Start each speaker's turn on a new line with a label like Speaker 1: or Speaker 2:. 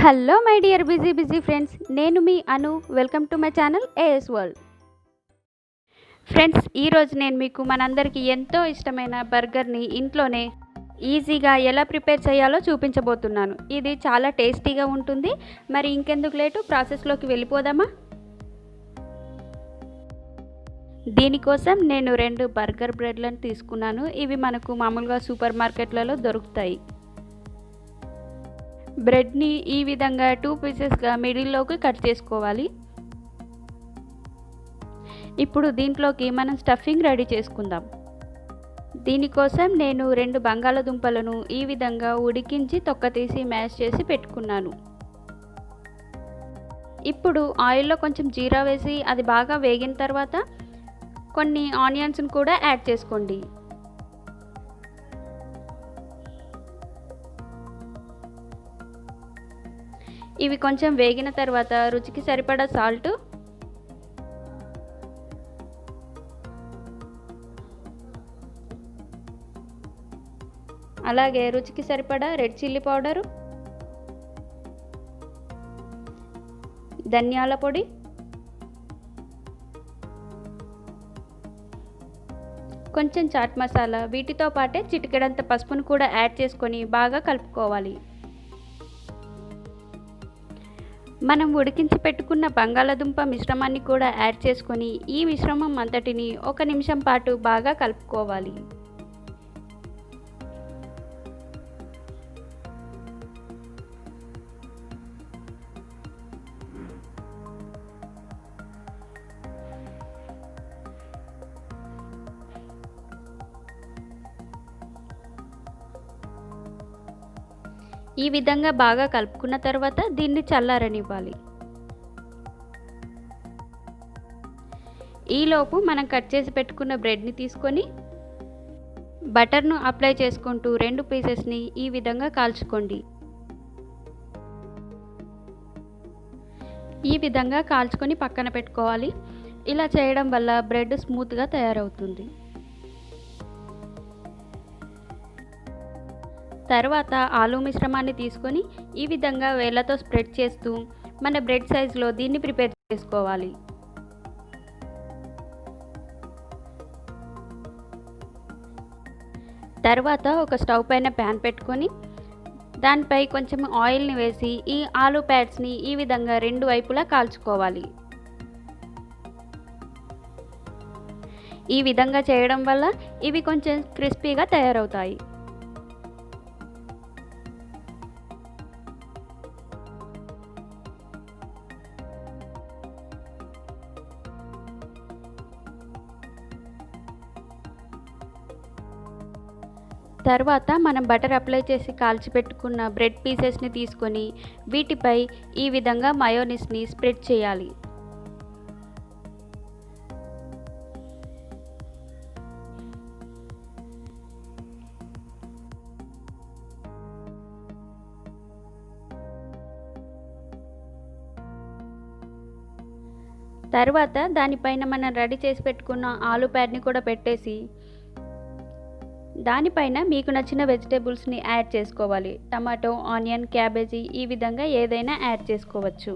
Speaker 1: Hello my dear busy friends, నేను మీ Anu. Welcome to my channel AS world. Friends, ఈరోజు నేను మీకు మనందరికీ ఎంతో ఇష్టమైన బర్గర్ని ఇంట్లోనే ఈజీగా ఎలా ప్రిపేర్ చేయాలో చూపించబోతున్నాను. ఇది చాలా టేస్టీగా ఉంటుంది. మరి ఇంకెందుకు లేటు, ప్రాసెస్లోకి వెళ్ళిపోదామా? దీనికోసం నేను 2 బర్గర్ బ్రెడ్లను తీసుకున్నాను. ఇవి మనకు మామూలుగా సూపర్ మార్కెట్లలో దొరుకుతాయి. బ్రెడ్ని ఈ విధంగా 2 పీసెస్గా మిడిల్లోకి కట్ చేసుకోవాలి. ఇప్పుడు దీంట్లోకి మనం స్టఫింగ్ రెడీ చేసుకుందాం. దీనికోసం నేను 2 బంగాళదుంపలను ఈ విధంగా ఉడికించి తొక్క తీసి మ్యాష్ చేసి పెట్టుకున్నాను. ఇప్పుడు ఆయిల్లో కొంచెం జీరా వేసి అది బాగా వేగిన తర్వాత కొన్ని ఆనియన్స్ని కూడా యాడ్ చేసుకోండి. ఇవి కొంచెం వేగిన తర్వాత రుచికి సరిపడా సాల్ట్, అలాగే రుచికి సరిపడా రెడ్ చిల్లీ పౌడరు, ధనియాల పొడి, కొంచెం చాట్ మసాలా, వీటితో పాటే చిటికెడంత పసుపును కూడా యాడ్ చేసుకొని బాగా కలుపుకోవాలి. మనం ఉడికించి పెట్టుకున్న బంగాళదుంప మిశ్రమాన్ని కూడా యాడ్ చేసుకొని ఈ మిశ్రమం అంతటిని 1 నిమిషం పాటు బాగా కలుపుకోవాలి. ఈ విధంగా బాగా కలుపుకున్న తర్వాత దీన్ని చల్లారనివ్వాలి. ఈలోపు మనం కట్ చేసి పెట్టుకున్న బ్రెడ్ని తీసుకొని బటర్ను అప్లై చేసుకుంటూ 2 పీసెస్ని ఈ విధంగా కాల్చుకోండి. ఈ విధంగా కాల్చుకొని పక్కన పెట్టుకోవాలి. ఇలా చేయడం వల్ల బ్రెడ్ స్మూత్గా తయారవుతుంది. తర్వాత ఆలు మిశ్రమాన్ని తీసుకొని ఈ విధంగా వేళ్ళతో స్ప్రెడ్ చేస్తూ మన బ్రెడ్ సైజులో దీన్ని ప్రిపేర్ చేసుకోవాలి. తర్వాత ఒక స్టవ్ పైన ప్యాన్ పెట్టుకొని దానిపై కొంచెం ఆయిల్ని వేసి ఈ ఆలు ప్యాడ్స్ని ఈ విధంగా 2 వైపులా కాల్చుకోవాలి. ఈ విధంగా చేయడం వల్ల ఇవి కొంచెం క్రిస్పీగా తయారవుతాయి. తర్వాత మనం బటర్ అప్లై చేసి కాల్చి పెట్టుకున్న బ్రెడ్ పీసెస్ని తీసుకొని వీటిపై ఈ విధంగా మయోనీస్ని స్ప్రెడ్ చేయాలి. తర్వాత దానిపైన మనం రెడీ చేసి పెట్టుకున్న ఆలు ప్యాడ్ని కూడా పెట్టేసి దానిపైన మీకు నచ్చిన వెజిటేబుల్స్ని యాడ్ చేసుకోవాలి. టమాటో, ఆనియన్, క్యాబేజీ ఈ విధంగా ఏదైనా యాడ్ చేసుకోవచ్చు.